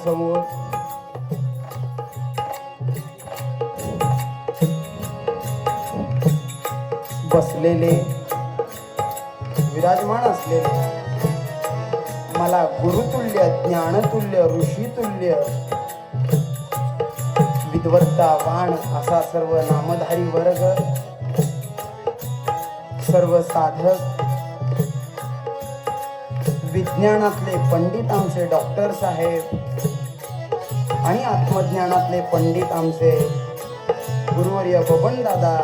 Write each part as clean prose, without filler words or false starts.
समोर बसलेले विराजमान असलेले मला गुरुतुल्य, ज्ञानतुल्य, ऋषीतुल्य, विद्वत्तावान असा सर्व नामधारी वर्ग, सर्व साधक, विज्ञानातले पंडित आमचे डॉक्टर साहेब आणि आत्मज्ञानातले पंडित आमचे गुरुवर्य बबन दादा,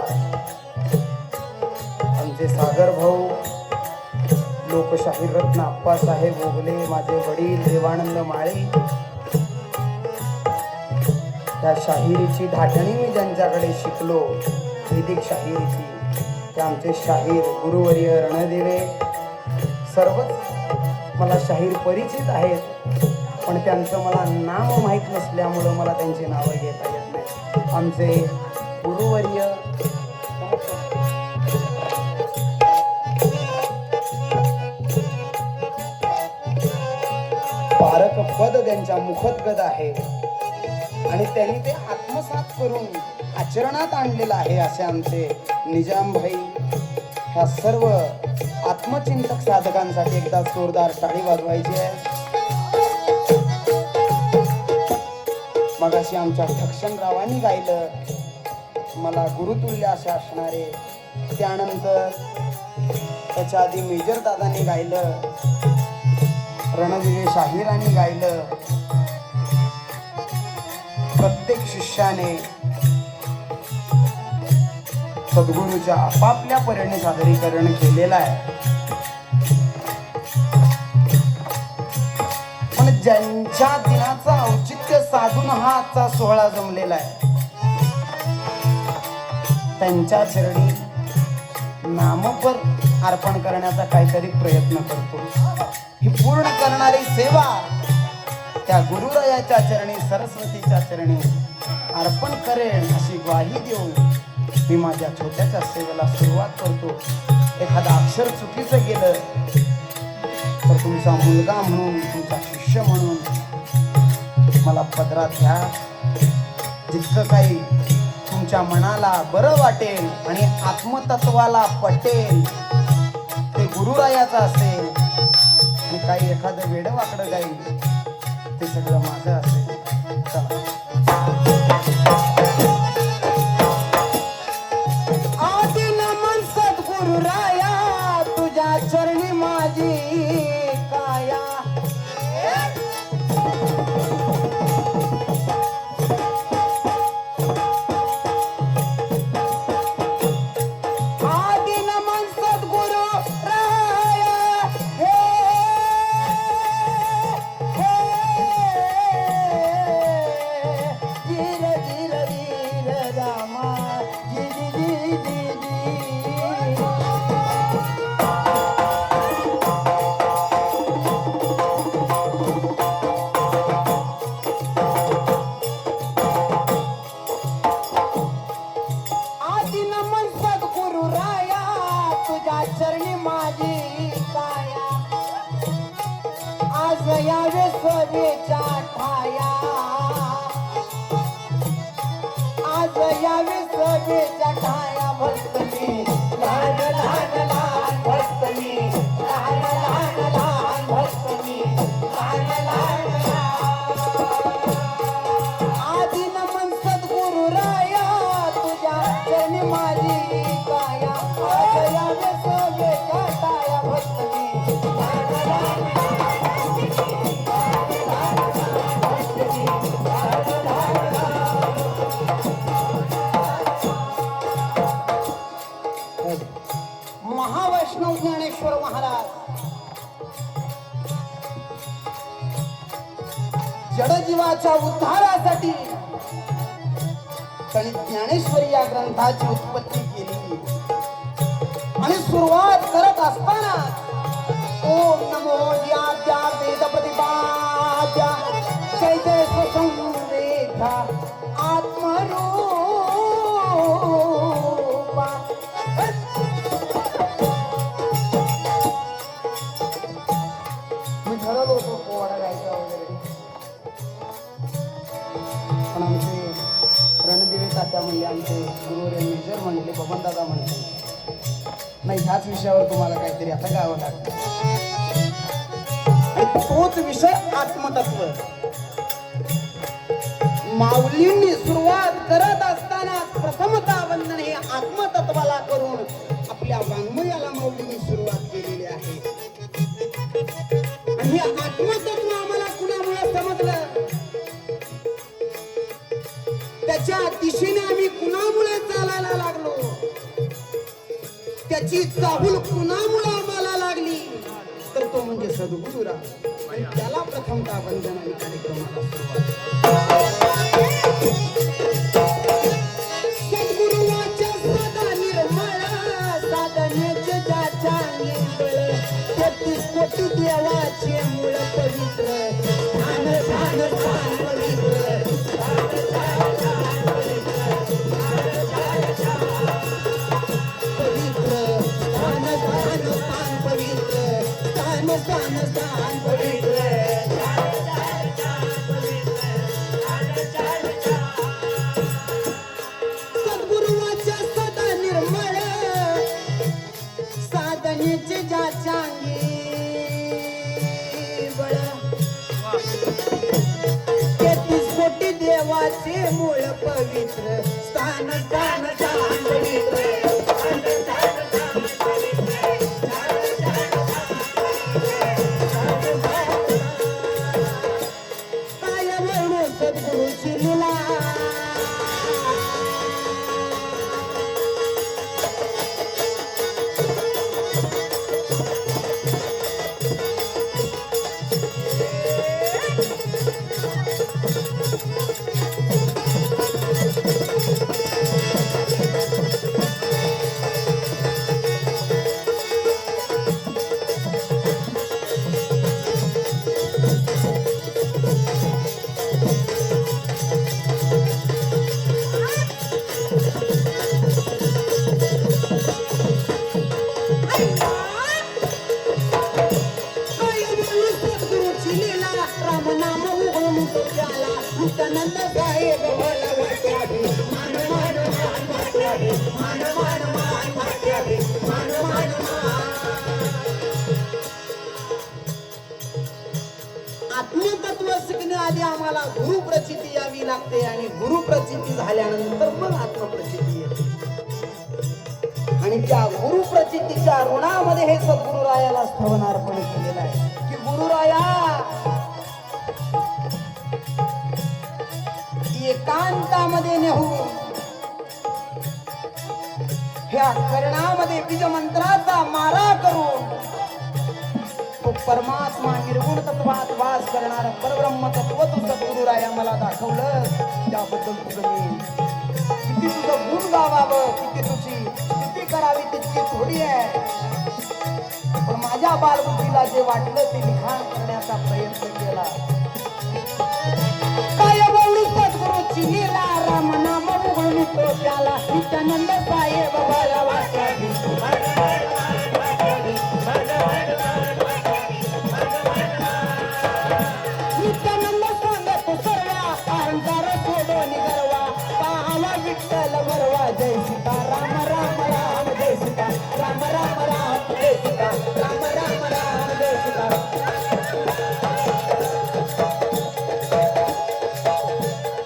आमचे सागर भाऊ, लोकशाहीर रत्न आप्पासाहेब ओगले, माझे वडील देवानंद माळी, त्या शाहिरीची धाटणी मी ज्यांच्याकडे शिकलो, वैदिक शाहिरीची, ते आमचे शाहीर गुरुवर्य रणदिवे, सर्वच मला शाहीर परिचित आहेत, पण त्यांचं मला नाव माहीत नसल्यामुळं मला त्यांची नावं घेता येत नाही. आमचे गुरुवर्य पारक पद त्यांच्या मुखोद्गत आहे आणि त्यांनी ते आत्मसात करून आचरणात आणलेलं आहे. असे आमचे निजामभाई, ह्या सर्व आत्मचिंतक साधकांसाठी एकदा जोरदार टाळी वाजवायची आहे. मगाशी आमच्या ठक्षणरावांनी गायलं, मला गुरुतुल्य असे असणारे, त्यानंतर त्याच्या आधी मेजर दादांनी गायलं, रणदिवे शाहिरांनी गायलं. प्रत्येक शिष्याने सद्गुरूच्या आपापल्या परीने सादरीकरण केलेलं आहे. पण ज्यांच्या दिनाचा औचित्य साधून हा आजचा सोहळा जमलेला आहे, त्यांच्या चरणी नामपर अर्पण करण्याचा काहीतरी प्रयत्न करतो. ही पूर्ण करणारी सेवा त्या गुरुरायाच्या चरणी, सरस्वतीच्या चरणी अर्पण करेन अशी ग्वाही देऊन मी माझ्या छोट्याच्या सेवेला सुरुवात करतो. एखादा अक्षर चुकीचं गेलं तर तुमचा मुलगा म्हणून, तुमचा शिष्य म्हणून मला पदरात घ्या. जितकं काही तुमच्या मनाला बरं वाटेल आणि आत्मतत्वाला पटेल ते गुरुरायाचं असेल, आणि काही एखादं वेडं वाकडं गाईल ते सगळं माझं असेल. आदी नमन सद्गुरुराया, तुझ्या चरणी माझी काया. आदी नमन सद्गुरुराया, हे धीर धीर धीर रामा, जी जी जी जी जी. आदी नमन सद्गुरुराया, तुझ्या चरणी माझी काया. आज यावे सोनेच्या ठाया, आज यावे सोनेच्या ठाया. भक्तनी लहान लहान लहान, भक्तनी लहान लहान लहान, भक्तनी लहान लहान लहान. आदी नमन सद्गुरुराया, तुझ्या चरणी माझी काया. आज यावे सोनेच्या ठाया, भक्तनी लहान लहान महावैष्णव ज्ञानेश्वर महाराज जडजीवाच्या उद्धारासाठी त्यांनी ज्ञानेश्वरी या ग्रंथाची उत्पत्ती केली. आणि सुरुवात करत असताना ओम नमो ज्ञात्या वेद प्रतिपाद्या, जय जय स्वसंवेद्या आत्मरूपा. मी ठरवलं होतं पोवाडा गायचा वगैरे, म्हटली, आमचे गुरुवर मेजर म्हटले, बबनदादा म्हटले. नाही, ह्याच विषयावर तुम्हाला काहीतरी आता गावं लागतं. तोच विषय आत्मतत्व. माऊलींनी सुरुवात करत असताना प्रथमतः वंदन हे आत्मतत्वाला करून आपल्या वाङ्मयाला माऊलींनी सुरुवात केलेली आहे. आणि हे आत्मतत्व आम्हाला कुणामुळे समजलं, त्याच्या दिशेने आम्ही कुणामुळे चालायला लागलो, त्याची चाहूल कुणामुळे आम्हाला लागली, तर तो म्हणजे सद्गुरूराव. आणि त्याला प्रथमतः वंदन आणि कार्यक्रमाला सुरुवात. सद्गुरुवाच्या सदा निर्मळ साधनेचे ज्याच्या निर्मळ 33 कोटी देवाचे मूळ पवित्र ध्यान ध्यान ध्यान पवित्र सद्गुरुवाच्या सदा निर्मळ साधनेचे ज्याच्या बळ 33 कोटी देवाचे मूळ पवित्र स्थान स्थान स्थान पवित्र आत्मतत्व शिकण्याआधी आम्हाला गुरुप्रचिती यावी लागते आणि गुरुप्रचिती झाल्यानंतर मग आत्मप्रचिती येते. आणि त्या गुरुप्रचितीच्या ऋणामध्ये हे सद्गुरुरायाला स्थवनार्पण केलेलं आहे की गुरुराया एकांतामध्ये नेहून ह्या कर्णामध्ये बीजमंत्राचा मारा करून तो परमात्मा निर्गुण तत्वात वास करणारा परब्रह्म तत्व तू सद्गुरुराया मला दाखवलं. त्याबद्दल तुझं मी किती तुझं गुण गावावं, किती तुझी स्तुती करावी तितकी थोडी आहे. पण माझ्या बालबुद्धीला जे वाटलं ते लिखाण करण्याचा प्रयत्न केला. काय बोलू सद्गुरूची लीला राम नाम उघडून तो त्याला नित्यानंद साहेब बाला वाचावी. नित्यानंद सांगत सर्वा अहंकार सोडून गर्वा पाहावा विठ्ठल वरवा. जय सीता राम राम राम जय सीता राम राम राम जय सीता राम राम राम जय सीता.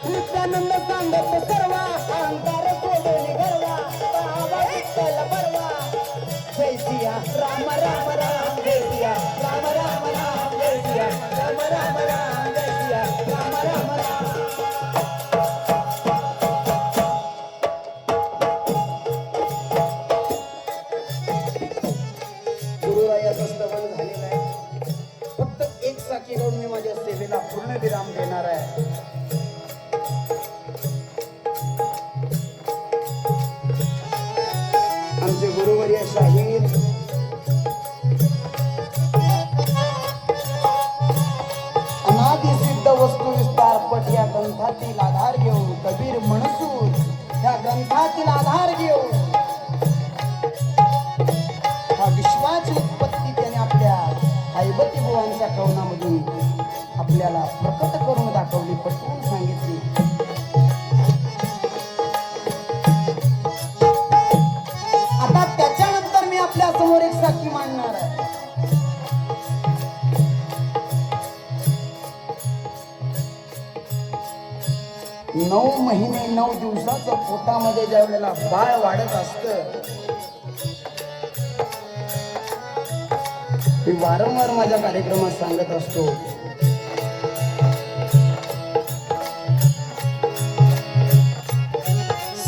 नित्यानंद सांगत सर्वा अहंकार सोडून गर्वा पाहावा विठ्ठल वरवा. जय सिया राम राम राम जय सिया राम राम राम जय सिया राम राम राम जय सिया राम राम राम. गुरुरायाचं स्तवन झालेलं आहे. फक्त एक साखी लावून मी माझ्या सेवेला पूर्ण विराम देणार आहे. आमचे गुरुवर्य शाहीर अनादि सिद्ध वस्तू विस्तार पट या ग्रंथातील आधार घेऊन कबीर म्हणसून या ग्रंथातील आधार घेऊन हा विश्वाची उत्पत्ती त्याने आपल्या ऐबती बुवांच्या कवनामधून आपल्याला प्रकट करून दाखवली, पटवून सांगितली. महिने 9 दिवसाचं पोटामध्ये ज्या वेळेला बाळ वाढत असतं, मी वारंवार माझ्या कार्यक्रमात सांगत असतो,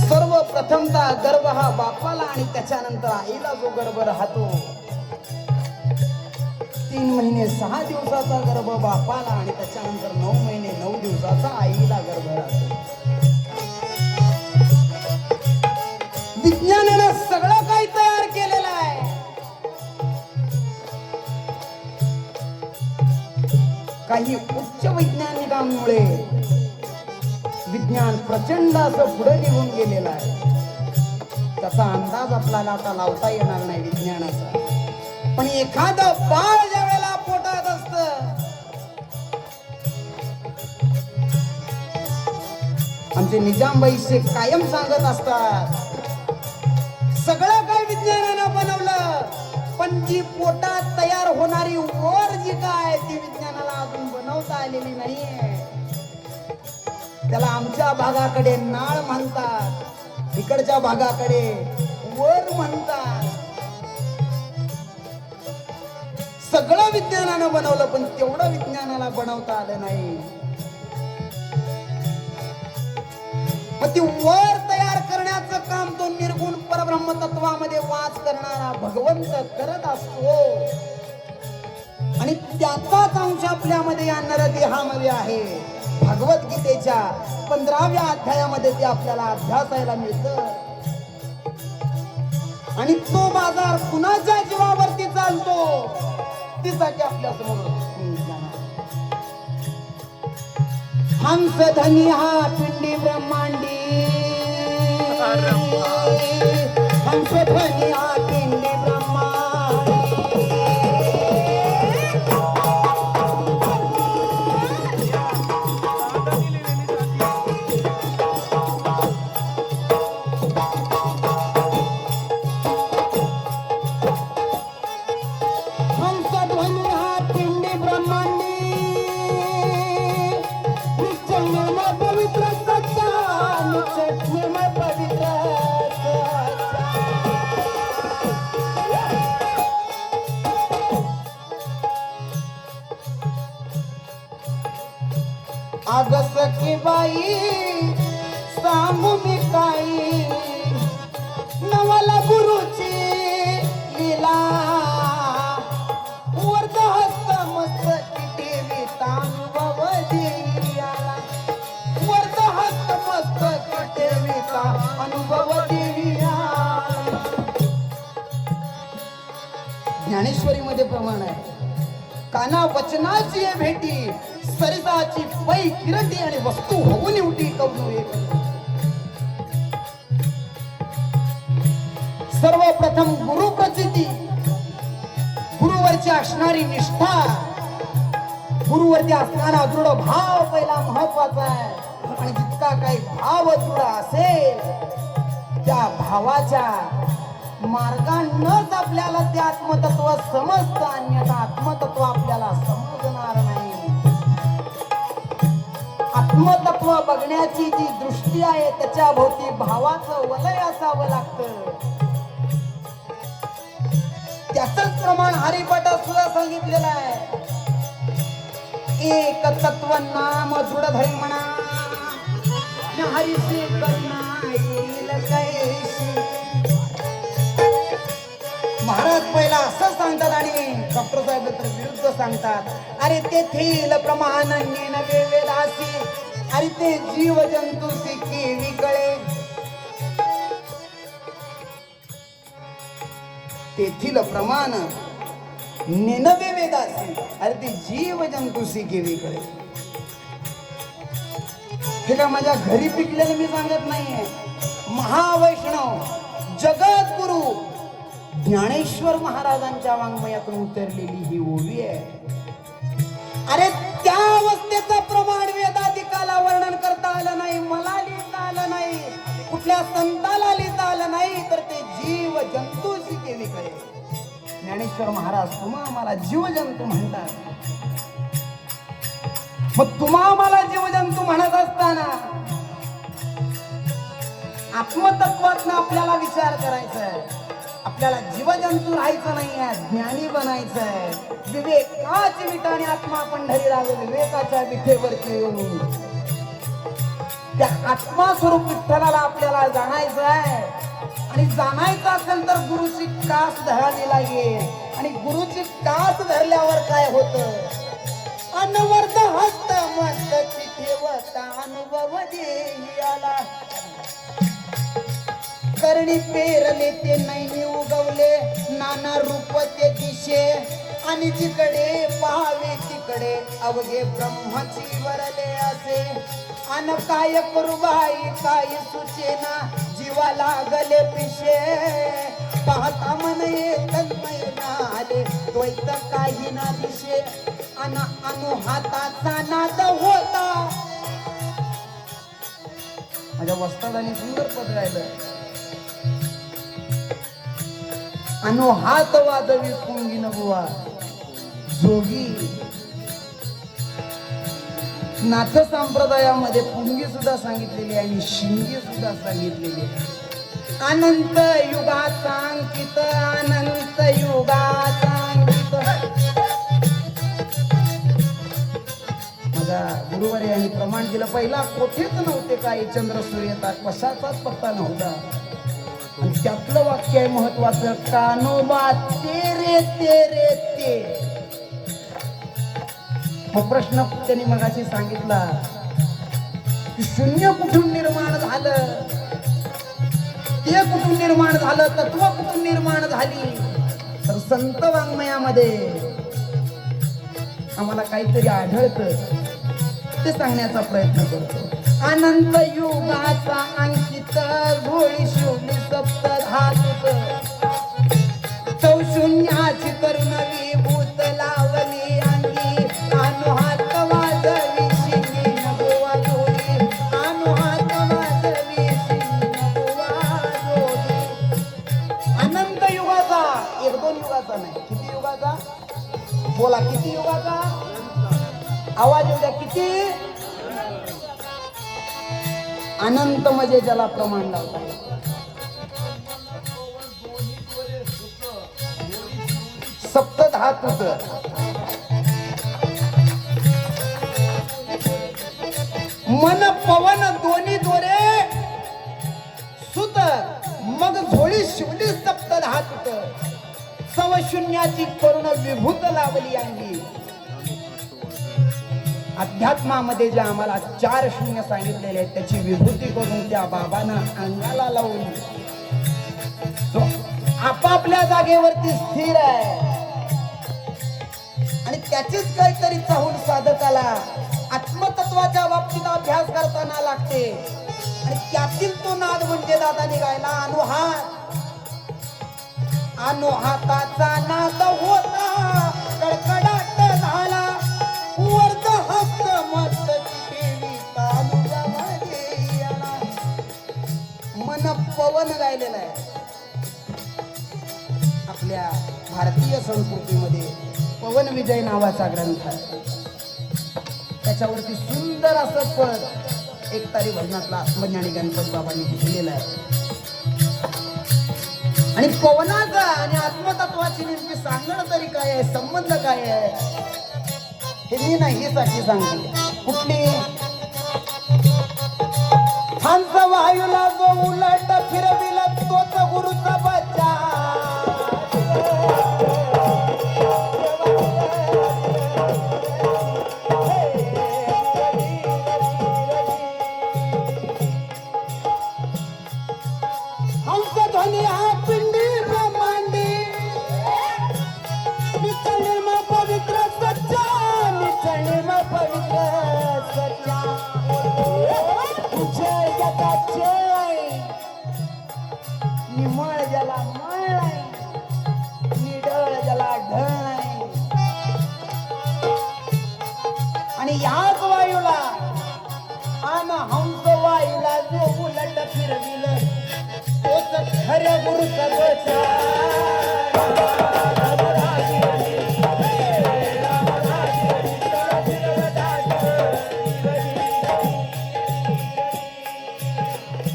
सर्वप्रथमतः गर्भ हा बापाला आणि त्याच्यानंतर आईला जो गर्भ राहतो, 3 महिने 6 दिवसाचा गर्भ बापाला आणि त्याच्यानंतर 9 महिने 9 दिवसाचा आईला गर्भ राहतो. विज्ञानानं सगळं काही तयार केलेलं आहे. काही उच्च वैज्ञानिकांमुळे विज्ञान प्रचंड असं पुढे निघून गेलेलं आहे. त्याचा अंदाज आपल्याला आता लावता येणार नाही विज्ञानाचा. पण एखादं बाळ ज्या वेळेला पोटात असतं, आमचे निजामबाई शेख कायम सांगत असतात, सगळं काही विज्ञानानं बनवलं, पण जी पोटात तयार होणारी वर जी काय ती विज्ञानाला अजून बनवता आलेली नाहीये. त्याला आमच्या भागाकडे नाळ म्हणतात, इकडच्या भागाकडे वर म्हणतात. सगळं विज्ञानानं बनवलं, पण तेवढं विज्ञानाला बनवता आलं नाही. मग ती वर तयार करण्याचं काम तो निर्गुण परब्रह्म तत्वामध्ये वास करणारा भगवंत करत असतो. आणि त्याचाच अंश आपल्यामध्ये या नरदेहामध्ये आहे. भगवद्गीतेच्या 15व्या अध्यायामध्ये ते आपल्याला अभ्यासायला मिळतं. आणि तो बाजार कुणाच्या जीवावरती चालतो त्यासाठी आपल्या समोर हंस धनी हा पिंडी ब्रह्मांडी, हंस धनी हा पिंडी ब्रह्मांडी. आगस की बाई सांगू मी काही, नवला गुरुची लीला, वर्ध हस्त मस्तकी देवी तांबव देवियाला, वर्ध हस्त मस्तकी देवीचा अनुभव देवियाला. ज्ञानेश्वरी मध्ये प्रमाण आहे, काना वचनाची भेटी, सरिताची पै किरटी आणि वस्तू होऊन उठी कवू एक. सर्वप्रथम गुरु प्रचिती, गुरुवरची असणारी निष्ठा, गुरुवरती असणारा दृढ भाव पहिला महत्वाचा आहे. आणि जितका काही भाव दृढ असेल त्या भावाच्या मार्गानच आपल्याला ते आत्मतत्व समजतं, अन्यथा आत्मतत्व आपल्याला समजणार नाही. आत्मतत्व बघण्याची जी दृष्टी आहे त्याच्या भोवती भावाचं वलय असावं लागतं. त्याचंच प्रमाण हरिपाठात सुद्धा सांगितलेलं आहे. एक तत्व नाम दृढ धरी म्हणा, हरिशी करुणा येईल कैशी. महाराज पहिला असं सांगतात आणि डॉक्टर साहेब तर विरुद्ध सांगतात. अरे तेथील प्रमाण नवे वेदासी, अरे ते जीव जंतूसी केवी कळे. तेथील प्रमाण नेनवे वेदासी, अरे ते जीव जंतूसी केवी कळे. हे का माझ्या घरी पिकलेलं मी सांगत नाहीये. महावैष्णव जगद्गुरु ज्ञानेश्वर महाराजांच्या वाङ्मयातून उतरलेली ही ओवी आहे. अरे त्या अवस्थेचं प्रमाण वेदाधिकाला वर्णन करता आलं नाही, मला लिहिता आलं नाही, कुठल्या संताला लिहिता आलं नाही, तर ते जीव जंतूशी केली कळे. ज्ञानेश्वर महाराज तुम्हा आम्हाला जीवजंतू म्हणतात. मग तुम्हा आम्हाला जीवजंतू म्हणत असताना आत्मतत्वातनं आपल्याला विचार करायचा आहे. आपल्याला जीवजंतू राहायचं नाही आहे, ज्ञानी बनायचं आहे. विवेकाची विटाने आत्मा पंढरी राग विवेकाच्या विठेवरती येऊन त्या आत्मा स्वरूप विठ्ठलाला आपल्याला जाणायचं आहे. आणि जाणायचं असेल तर गुरुची कास धरावी लागेल. आणि गुरुची कास धरल्यावर काय होतं? अनवर्त हस्त मस्त ठेवता अनुभव देही आला. करणी पेरले ते नैनी उगवले नाना रूप ते दिशे. आणि जिकडे पाहावे तिकडे अवघे ब्रह्मची वरले असे. अन काय करू बाई काय सुचेना जीवा लागले पिशे. पाहता मन ये तन्मय आले द्वैत काही ना दिशे. अन अनु हाताचा नाद होता. माझ्या वस्तादानी सुंदर पद राहिलं. अनु हात वाजवी पुंगी नबुवा जोगी. नाथ संप्रदायामध्ये पुंगी सुद्धा सांगितलेली आहे आणि शिंगी सुद्धा सांगितलेली आहे. अनंत युगाचा अंकित अनंत युगाचा अंकित. माझा गुरुवारी यांनी प्रमाण दिलं. पहिला कोठेच नव्हते काही चंद्र सूर्य कशाचाच पत्ता नव्हता. आणि त्यातलं वाक्य आहे महत्वाचं. कानोबा तेरे तेरे ते. मग प्रश्न त्यांनी मगाशी सांगितला की शून्य कुठून निर्माण झालं, ते कुठून निर्माण झालं, तत्व कुठून निर्माण झाली. तर संत वाङ्मयामध्ये आम्हाला काहीतरी आढळतं ते सांगण्याचा प्रयत्न करतो. अनंत युगाचा अंकित घोळी शिवली सप्त धातुक. चौशून्याची करुण विभूत लावली अंगी. अनु हात वाजवी शिंगी नगोवा जोडी. अनु हात वाजवी शिंगी नगोवा जोडी. अनंत युगाचा, एक दोन युगाचा नाही. किती युगाचा? बोला किती युगाचा? आवाज येऊ द्या. किती? अनंत म्हणजे ज्याला प्रमाण लावता. सप्त धातुक. मन पवन दोन्ही दोरे सुत. मग झोळी शिवली सप्त धातुक. सवशून्याची करुण विभूत लावली अंगी. अध्यात्मामध्ये जे आम्हाला 4 शून्य सांगितलेले आहेत त्याची विभूती करून त्या बाबांना अंगाला लावून तो आपापल्या जागेवरती स्थिर आहे. आणि त्याचीच काहीतरी चाहूल साधकाला आत्मतत्वाच्या बाबतीत अभ्यास करताना लागते. आणि त्यातील तो नाद म्हणजे दादा निघायला अनुहात. अनुहाताचा नाद होता कडकडाट झाला. वर्ध हस्त मस्त देवी तालुक्यामध्ये आला. मन पवन गायलेला आहे. आपल्या भारतीय संस्कृतीमध्ये पवन विजय नावाचा ग्रंथ आहे. त्याच्यावरती सुंदर असं पद एक तारी भजनातला आत्मज्ञानी गणपत बाबांनी लिहिलेलं आहे. आणि पवनाचा आणि आत्मतत्वाची नेमकी सांगणं तरी काय आहे, संबंध काय आहे हे मी नाही साठी सांगते. कुठली? हंस वायूला जो उलट फिरविला तोच गुरुचा बच्चा. हंस ध्वनी हा पिंडी ब्रह्मांडी. निचळीमा पवित्र सच्चा. निचळीमा पवित्र सच्चा. तुझे जगाचे निमळ ज्याला मळ नाही, निडळ ज्याला ढळ नाही. आणि याच वायूला आन हंस वायूला जो उलट फिरविलं तोच खऱ्या गुरुचा बचा.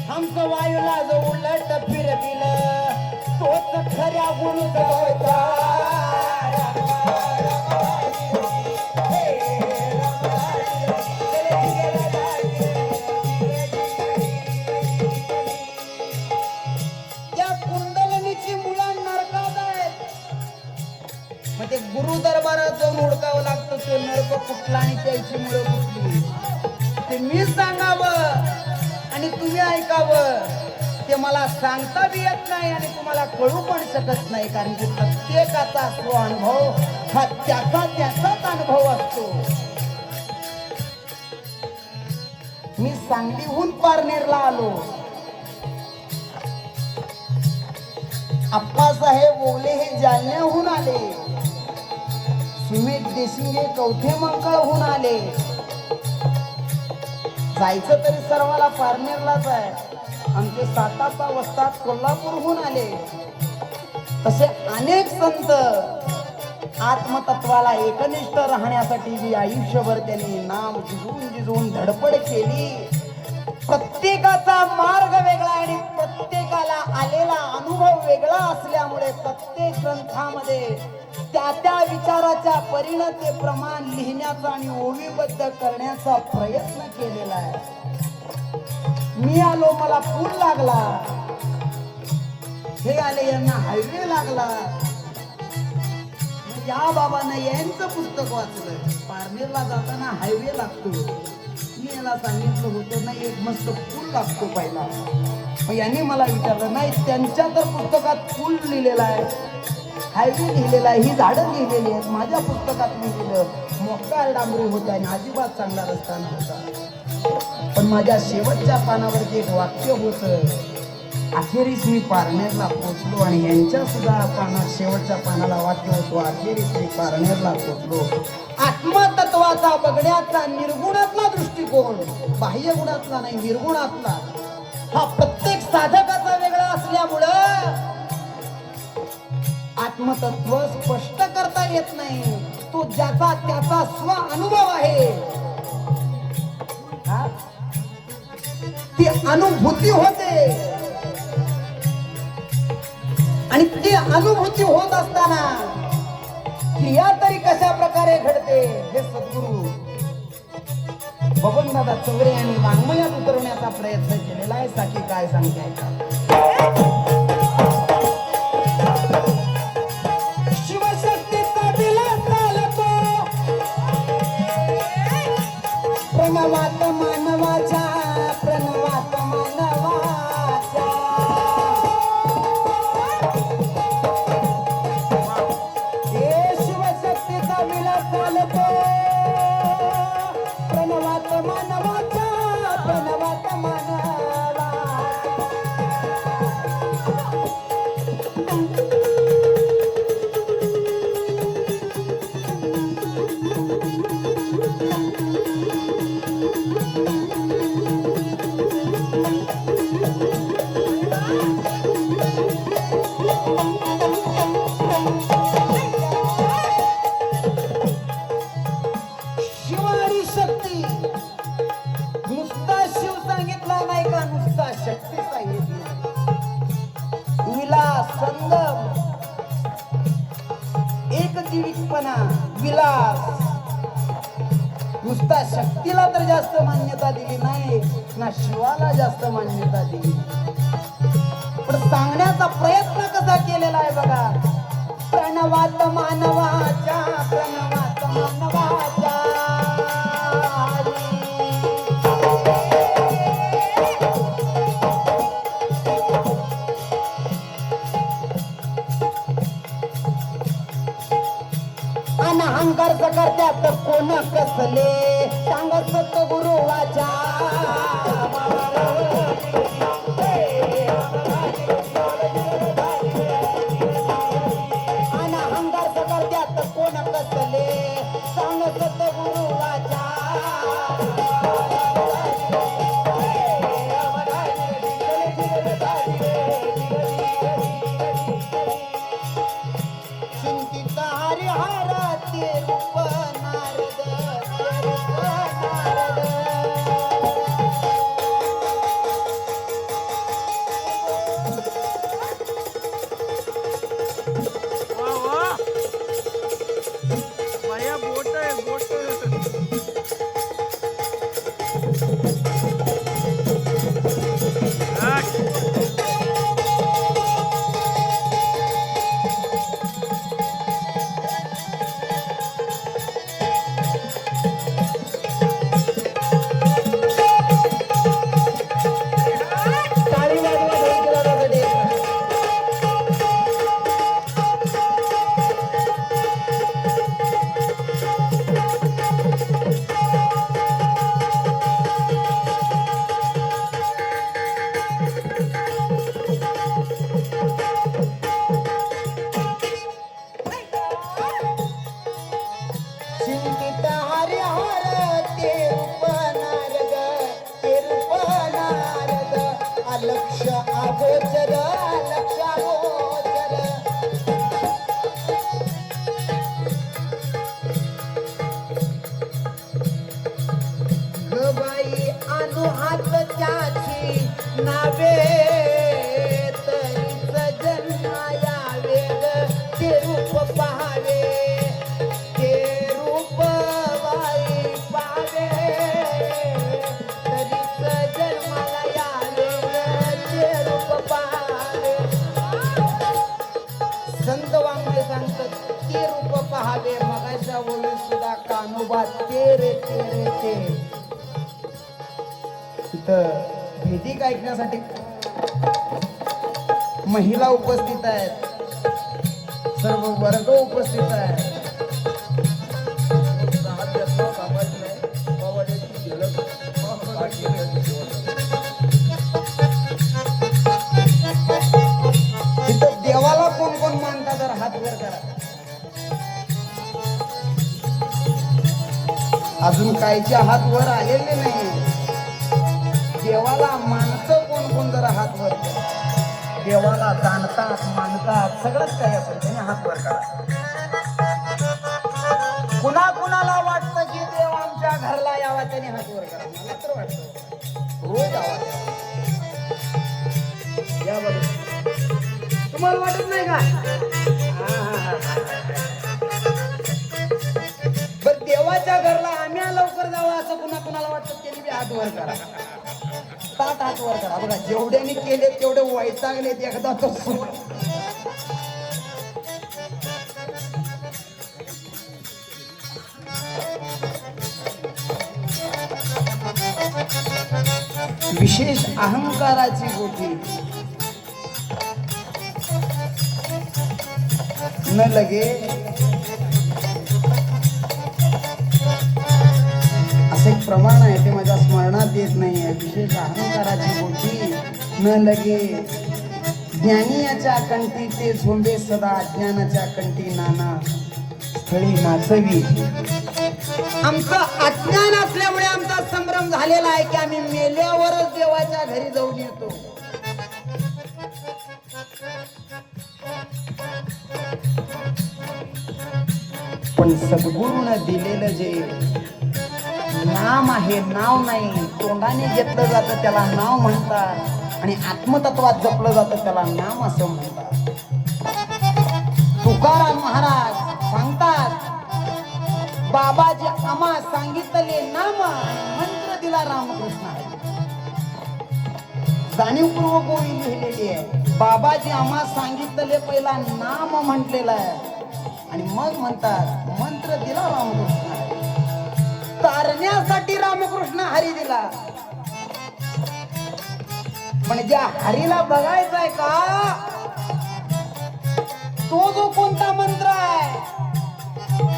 हंस वायू वायूला जो उलट फिरतील तोच खऱ्या गुरुचा या कुंडलिनीची मुलं नरकात आहेत. मग ते गुरु दरबारात जाऊन हुडकावं लागतं तो नरक कुठला आणि त्याची मुलं कुठली ते मी सांगावं आणि तुम्ही ऐकावं. ते मला सांगता बी येत नाही आणि तुम्हाला कळू पण शकत नाही, कारण की प्रत्येकाचा तो अनुभव हा त्याचाच अनुभव असतो. मी सांगलीहून पारनेरला आलो. आप्पासाहेब ओले हे जालन्याहून आले. सुमित देशिंगे कवठे मंगळहून आले. जायचं तरी सर्वाला पारनेरलाच आहे. आमचे सातापा वस्ताद कोल्हापूरहून आले. तसे अनेक संत आत्मतत्वाला एकनिष्ठ राहण्यासाठी जी आयुष्यभर त्यांनी नाम झिजवून धडपड केली. प्रत्येकाचा मार्ग वेगळा आणि प्रत्येकाला आलेला अनुभव वेगळा असल्यामुळे प्रत्येक ग्रंथामध्ये त्या विचाराच्या परिणते प्रमाण लिहिण्याचा आणि ओवीबद्ध करण्याचा प्रयत्न केलेला आहे. मी आलो मला पूल लागला, हे आले यांना हायवे लागला. या बाबांना यांचं पुस्तक वाचलं. पारनेरला जाताना हायवे लागतो. मी याला सांगितलं होतं ना एक मस्त पूल लागतो पहिला. मग यांनी मला विचारलं नाही त्यांच्या तर पुस्तकात पूल लिहिलेला आहे, हायवे लिहिलेला आहे, ही झाडं लिहिलेली आहेत. माझ्या पुस्तकात लिहिलेलं मोक्कार डांबरी होता आणि अजिबात चांगला रस्ता नव्हता. पण माझ्या शेवटच्या पानावरती एक वाक्य होतं. अखेरीस मी पारनेरला पोचलो आणि यांच्या सुद्धा शेवटच्या पानाला वाक्य होतो अखेरीस मी पारनेरला पोचलो. आत्मतत्वाचा बघण्याचा निर्गुणातला दृष्टिकोन, बाह्य गुणातला नाही निर्गुणातला, हा प्रत्येक साधकाचा वेगळा असल्यामुळं आत्मतत्व स्पष्ट करता येत नाही. तो ज्याचा त्याचा स्व अनुभव आहे ती अनुभूती होते आणि ती अनुभूती होत असताना क्रिया तरी कशा प्रकारे घडते हे सद्गुरू बबनदादा चौरे यांनी वाङ्मयात उतरवण्याचा प्रयत्न केलेला आहे. साकी काय सांगते ऐका. शिवशक्तीचा विलास चालतो प्रणवात मानवाच्या, प्रणवात मानवाच्या. हे शिवशक्तीचा विलास चालतो प्रणवात मानवाच्या, प्रणवात मानवा. विलास नुसता शक्तीला तर जास्त मान्यता दिली नाही ना शिवाला जास्त मान्यता दिली. पण सांगण्याचा प्रयत्न कसा केलेला आहे बघा. प्रणवात मानवाच्या, प्रणवात मानवाच्या. अहंकार करत्यात कोण कसले सांगत गुरु वाचा. अहंकार करत्यात कोण कसले सांगत गुरु वाचा. चिंतित हरिहर ते रूप नारद, ते रूप नारद. अगोचर लक्षागोचर गबाई अनु हात त्याची नावे तरी सजन्माया वेग ते रूप पहावे ते रूप बाई पावे तरी सजन्माला या वेग ते रूप पहावे संत वाङ्मय सांगतात ते रूप पहावे मगाच्या ओळी सुद्धा कानोबा ते रे ते रे ते भेटीक ऐकण्यासाठी महिला उपस्थित आहेत सर्व वर्ग उपस्थित आहेत तिथं देवाला कोण कोण मानता जर हात वर करा अजून काहीचे हात वर आलेले नाही देवाला मानतं कोण कोण जरा हात वर करा देवाला जाणतात मानतात सगळंच काही असेल त्याने हात वर करा कुणा कुणाला वाटतं की देव आमच्या घरला यावा त्याने हात वर करा मला तर वाटतं रोज यावा या बघ तुम्हाला वाटत नाही का बर देवाच्या घरला आम्ही लवकर जावं असं कुणा कुणाला वाटतं त्यांनी बी हात वर करा ताट हात वर करा बघा जेवढ्याने केले तेवढे वैतागले एकदा तो विशेष अहंकाराची गोटी न लगे असं एक प्रमाण आहे ते माझ्या स्मरणात येत नाहीये विशेष अहंकाराची गोटी न लगे ज्ञानी याच्या कंठी ते झोंबे सदा अज्ञानाच्या कंठी नाना स्थळी नाचवी आमचं अज्ञान असल्यामुळे आमचा संभ्रम झालेला आहे की आम्ही मेल्यावरच देवाच्या घरी जाऊन येतो पण सद्गुरूने दिलेलं जे नाम आहे नाव नाही तोंडाने घेतलं जातं त्याला नाव म्हणतात आणि आत्मतत्वात जपलं जातं त्याला नाम असं म्हणतात तुकाराम महाराज सांगतात बाबाजी आम्हा सांगितले नाम मंत्र दिला रामकृष्ण जाणीवपूर्वक ओळी लिहिलेली आहे बाबाजी आम्हा सांगितले पहिला नाम म्हटलेलं आहे आणि मग म्हणतात मंत्र दिला रामकृष्ण तारण्यासाठी रामकृष्ण हरी दिला पण ज्या हरीला बघायचंय का तो जो कोणता मंत्र आहे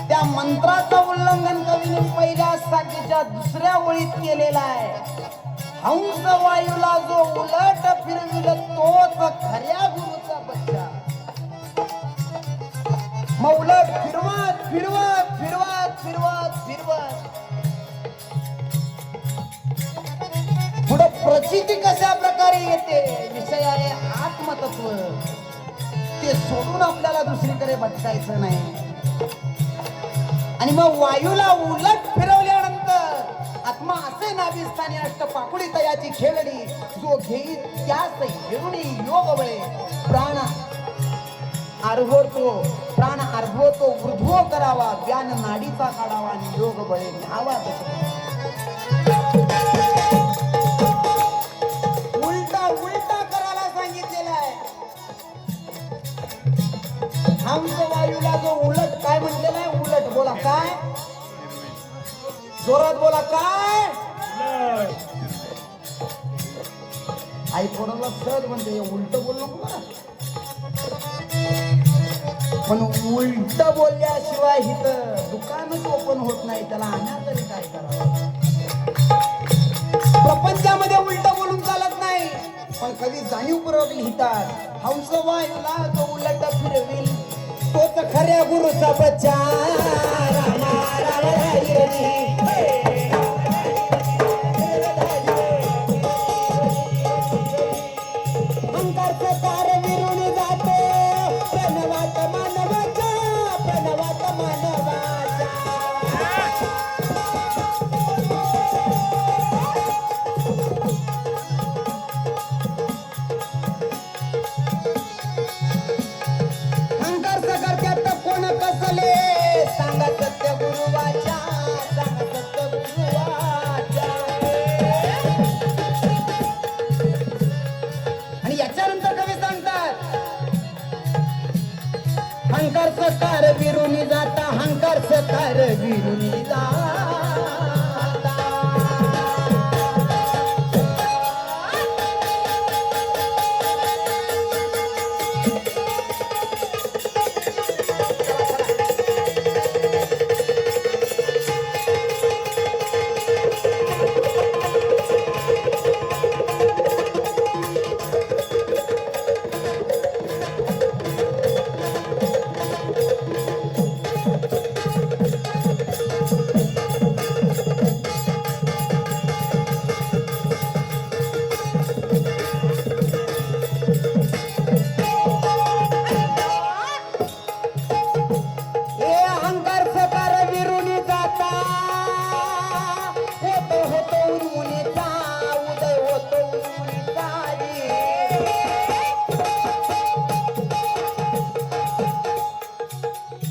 त्या मंत्राचं उल्लंघन कवीने पहिल्या साखीच्या दुसऱ्या ओळीत केलेला आहे हंस वायूला जो उलट फिरविल तोच खऱ्या गुरुचा बच्चा मग उलट फिरवत फिरवत फिरवत फिरवत फिरवत पुढे प्रचिती कशा प्रकारे येते विषय आहे आत्मतत्व ते सोडून आपल्याला दुसरीकडे भटकायचं नाही आणि मग वायूला उलट फिरवल्यानंतर आत्मा असे नाभिस्थानी अष्टपाकुडी तयाची खेळडी जो घेईल त्यास हिरुणी योग बळे प्राण अर्भवतो वृद्धो करावा ज्ञान नाडीचा काढावा आणि योग बळे न्यावा उलटा करायला सांगितलेला आहे हंस वायूला जो उलट काय म्हटलेला आहे उलट बोला काय जोरात बोला काय आई कोणाला सहज म्हणते उलट बोललो मला पण उलट बोलल्याशिवाय हिथं दुकानच ओपन होत नाही त्याला आणा तरी काय करावं प्रपंचामध्ये उलट बोलून चालत नाही पण कधी जाणीवपूर्वक लिहितात हंस वायूला जो उलट फिरविल तोच खऱ्या गुरुचा प्रचार अंकार सकार विरून जातो प्रणवात मानवाचा प्रणवात मानवाचा अंकार सकार त्यात कोण कसले सांगा सत्य गुरुवाच्या सांगा सत्य गुरुवाच्या आणि याच्यानंतर कवी सांगतात हंकार सकार विरुनी जाता हंकार सकार विरुनी जाता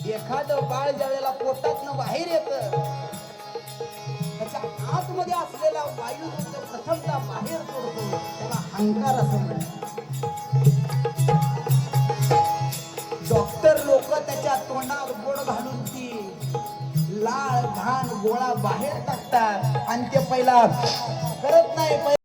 एखादं बाळ ज्या वेळेला पोटातनं बाहेर येत त्याच्या आतमध्ये असलेला वायू प्रथमता बाहेर पडतो त्याला हंकार असं म्हणतात. डॉक्टर लोक त्याच्या तोंडात गोड घालून ती लाळ घाण गोळा बाहेर टाकतात आणि ते पहिला करत नाही